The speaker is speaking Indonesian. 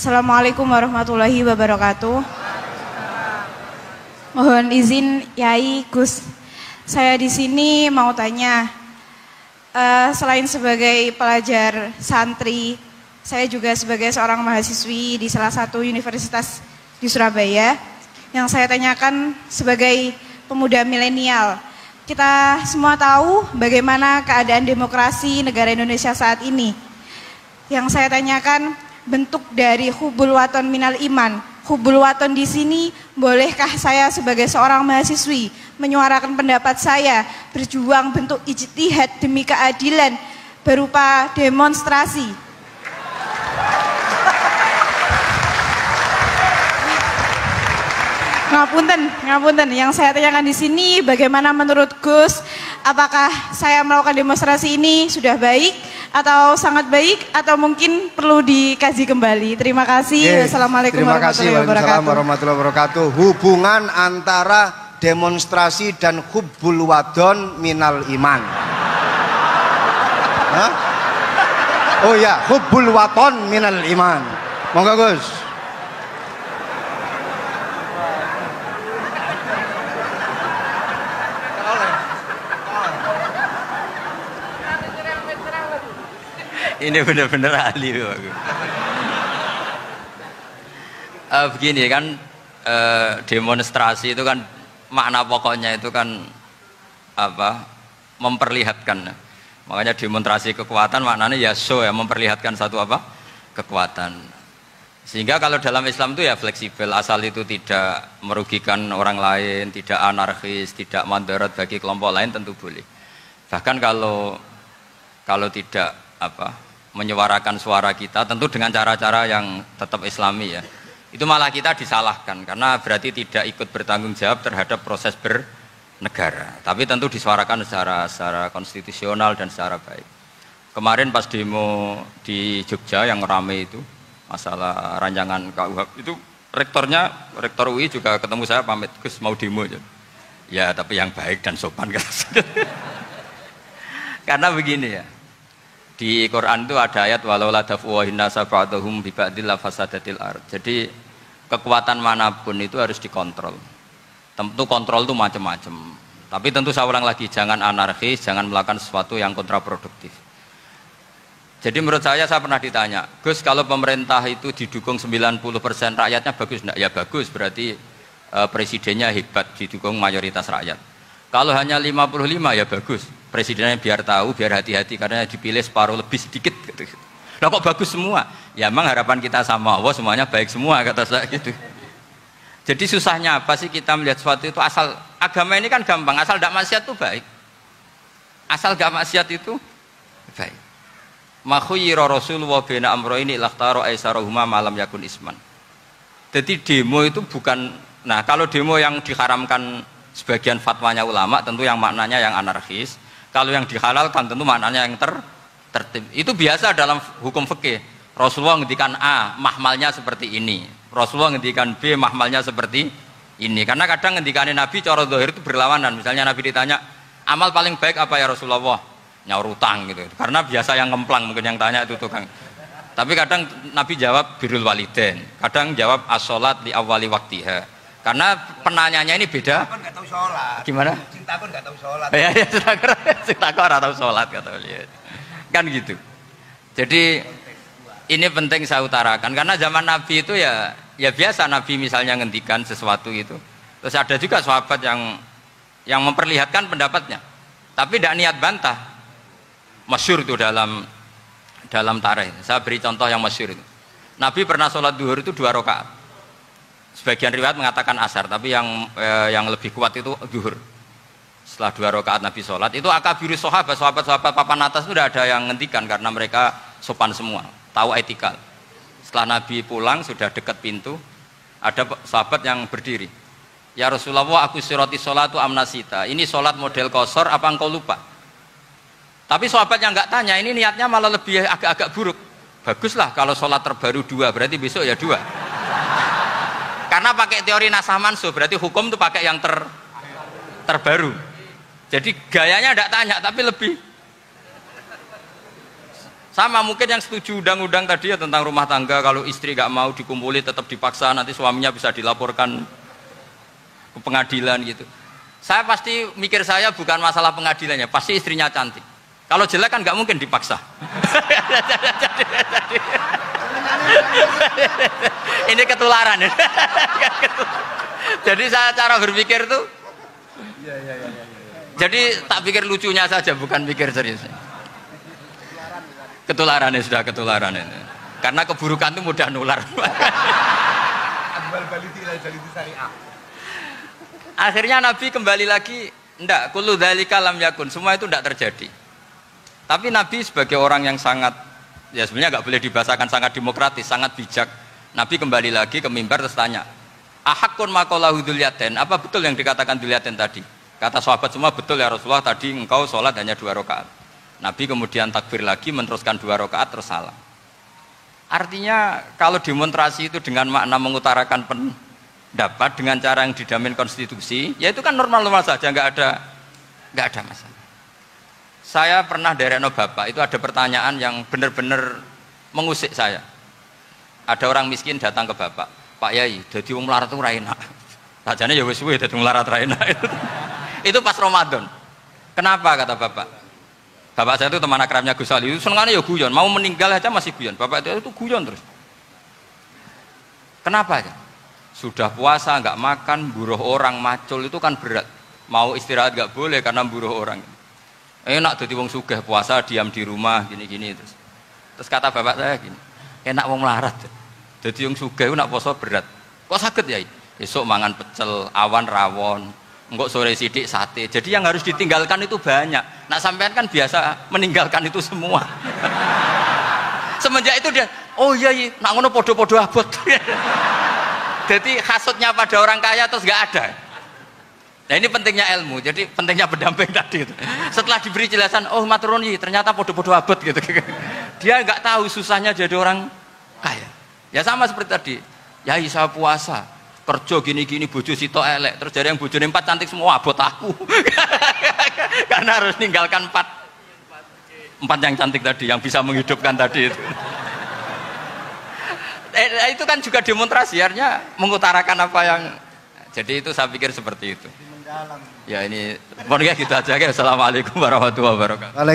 Assalamualaikum warahmatullahi wabarakatuh. Mohon izin Yai Gus, saya di sini mau tanya, selain sebagai pelajar santri, saya juga sebagai seorang mahasiswi di salah satu universitas di Surabaya. Yang saya tanyakan sebagai pemuda milenial, kita semua tahu bagaimana keadaan demokrasi negara Indonesia saat ini. Yang saya tanyakan, bentuk dari hubbul waton minal iman. Hubbul waton di sini, bolehkah saya sebagai seorang mahasiswi menyuarakan pendapat saya, berjuang bentuk ijtihad demi keadilan berupa demonstrasi? Ngapunten. Yang saya tanyakan di sini, bagaimana menurut Gus, apakah saya melakukan demonstrasi ini sudah baik atau sangat baik atau mungkin perlu dikaji kembali? Terima kasih. Assalamualaikum warahmatullahi wabarakatuh. Hubungan antara demonstrasi dan hubbul wadon minal iman. Hah? Oh ya, hubbul waton minal iman. Monggo Gus. Ini benar-benar ahli begini kan, demonstrasi itu kan makna pokoknya itu kan apa, memperlihatkan. Makanya demonstrasi kekuatan maknanya ya show, ya memperlihatkan satu apa, kekuatan. Sehingga kalau dalam Islam itu ya fleksibel, asal itu tidak merugikan orang lain, tidak anarkis, tidak mandorot bagi kelompok lain, tentu boleh. Bahkan kalau tidak apa, menyuarakan suara kita tentu dengan cara-cara yang tetap islami ya, itu malah kita disalahkan karena berarti tidak ikut bertanggung jawab terhadap proses bernegara. Tapi tentu disuarakan secara konstitusional dan secara baik. Kemarin pas demo di Jogja yang ramai itu masalah rancangan KUHP, itu rektor UI juga ketemu saya, pamit Gus mau demo ya tapi yang baik dan sopan. Karena begini ya, di Quran itu ada ayat walau la dafuwahin nasa ba'dahum bi ba'dil la fasadatil ard. Jadi kekuatan manapun itu harus dikontrol. Tentu kontrol itu macam-macam. Tapi tentu saya ulang lagi, jangan anarkis, jangan melakukan sesuatu yang kontraproduktif. Jadi menurut saya pernah ditanya, Gus kalau pemerintah itu didukung 90% rakyatnya bagus enggak? Ya bagus, berarti presidennya hebat, didukung mayoritas rakyat. Kalau hanya 55 ya bagus, presidennya biar tahu, biar hati-hati karena dipilih separuh lebih sedikit gitu. Lah kok bagus semua? Ya emang harapan kita sama Allah semuanya baik semua, kata saya gitu. Jadi susahnya apa sih kita melihat sesuatu itu, asal agama ini kan gampang, asal tidak maksiat itu baik. Asal gak maksiat itu baik. Ma khuyyira Rasulullah baina amrayni lakhtara aisarahuma malam yakun isman. Jadi demo itu bukan, nah kalau demo yang diharamkan sebagian fatwanya ulama tentu yang maknanya yang anarkis. Kalau yang dihalalkan tentu maknanya yang tertib. Itu biasa dalam hukum fikih. Rasulullah ngendikan A, mahmalnya seperti ini. Rasulullah ngendikan B, mahmalnya seperti ini. Karena kadang ngendikanin Nabi cara zahir itu berlawanan. Misalnya Nabi ditanya, amal paling baik apa ya Rasulullah? Nyaur utang gitu. Karena biasa yang ngemplang mungkin yang tanya itu tukang. Tapi kadang Nabi jawab birrul walidain. Kadang jawab as-sholat li awwali waktiha. Karena penanyanya ini beda. Cinta nggak tahu sholat. Gimana? Cinta pun nggak tahu sholat. Ya, cinta kok nggak tahu sholat kata beliau. Kan gitu. Jadi ini penting saya utarakan karena zaman Nabi itu ya biasa Nabi misalnya ngendikan sesuatu itu. Terus ada juga sahabat yang memperlihatkan pendapatnya. Tapi tidak niat bantah. Masyhur itu dalam tarikh. Saya beri contoh yang masyhur itu. Nabi pernah sholat duhur itu 2 rakaat. Sebagian riwayat mengatakan asar, tapi yang lebih kuat itu zuhur. Setelah 2 rakaat Nabi sholat, itu akabirus sahabat papan atas itu sudah ada yang ngendikan karena mereka sopan semua, tahu etikal. Setelah Nabi pulang sudah dekat pintu, ada sahabat yang berdiri. Ya Rasulullah, aku siroti sholatu amnasita. Ini sholat model kosor, apa engkau lupa? Tapi sahabat yang nggak tanya, ini niatnya malah lebih agak-agak buruk. Baguslah kalau sholat terbaru 2, berarti besok ya 2. Karena pakai teori nasah mansuh, berarti hukum itu pakai yang terbaru. Jadi gayanya tidak tanya, tapi lebih Sama mungkin yang setuju undang-undang tadi ya tentang rumah tangga, kalau istri gak mau dikumpuli tetap dipaksa, nanti suaminya bisa dilaporkan ke pengadilan gitu. Saya pasti mikir saya bukan masalah pengadilannya, pasti istrinya cantik. Kalau jelek kan gak mungkin dipaksa. Ini ketularan ya. Jadi saya cara berpikir tuh, jadi tak pikir lucunya saja, bukan pikir serius. Ketularan ya, sudah ketularan ini. Karena keburukan itu mudah nular. Akhirnya Nabi kembali lagi, enggak, kullu dzalika lam yakun, semua itu enggak terjadi. Tapi Nabi sebagai orang yang sangat, ya sebenarnya enggak boleh dibahasakan sangat demokratis, sangat bijak. Nabi kembali lagi ke mimbar terus tanya, ahakun maqalahu dzulyaten, apa betul yang dikatakan dzulyaten tadi? Kata sahabat semua, betul ya Rasulullah, tadi engkau sholat hanya 2 rakaat. Nabi kemudian takbir lagi, meneruskan 2 rakaat terus salam. Artinya kalau demonstrasi itu dengan makna mengutarakan pendapat dengan cara yang dijamin konstitusi, ya itu kan normal-normal saja, nggak ada masalah. Saya pernah derekno bapak, itu ada pertanyaan yang benar-benar mengusik saya. Ada orang miskin datang ke bapak, Pak Yai, dadi wong melarat itu ra enak. Sajane ya wis suwe dadi wong melarat ra enak. Itu pas Ramadan. Kenapa kata bapak? Bapak saya itu teman akrabnya Gus Ali, itu senengannya ya guyon, mau meninggal aja masih guyon. Bapak itu guyon terus. Kenapa ya? Sudah puasa nggak makan, buruh orang, macul itu kan berat. Mau istirahat nggak boleh karena buruh orang. Enak jadi wong sugih puasa diam di rumah gini-gini terus. Terus kata bapak saya gini, enak wong melarat. Jadi wong sugih nak puasa berat. Kok sakit ya? Besok mangan pecel, awan rawon. Enggak sore sidik sate. Jadi yang harus ditinggalkan itu banyak. Nah sampean kan biasa meninggalkan itu semua. Semenjak itu dia, oh iya, nak ngono podo-podo abot. Jadi hasutnya pada orang kaya terus nggak ada. Nah ini pentingnya ilmu. Jadi pentingnya pendamping tadi itu. Setelah diberi jelasan, oh maturun ternyata podo-podo abot gitu. Dia nggak tahu susahnya jadi orang kaya. Ya sama seperti tadi. Ya saya puasa. Kerja gini-gini bojo sitok elek terus dari yang bojone 4 cantik semua abot aku. Karena harus ninggalkan 4 yang cantik tadi yang bisa menghidupkan tadi itu. Itu kan juga demonstrasi, artinya mengutarakan apa yang, jadi itu saya pikir seperti itu. Ya ini pokoknya gitu aja. Assalamualaikum warahmatullahi wabarakatuh.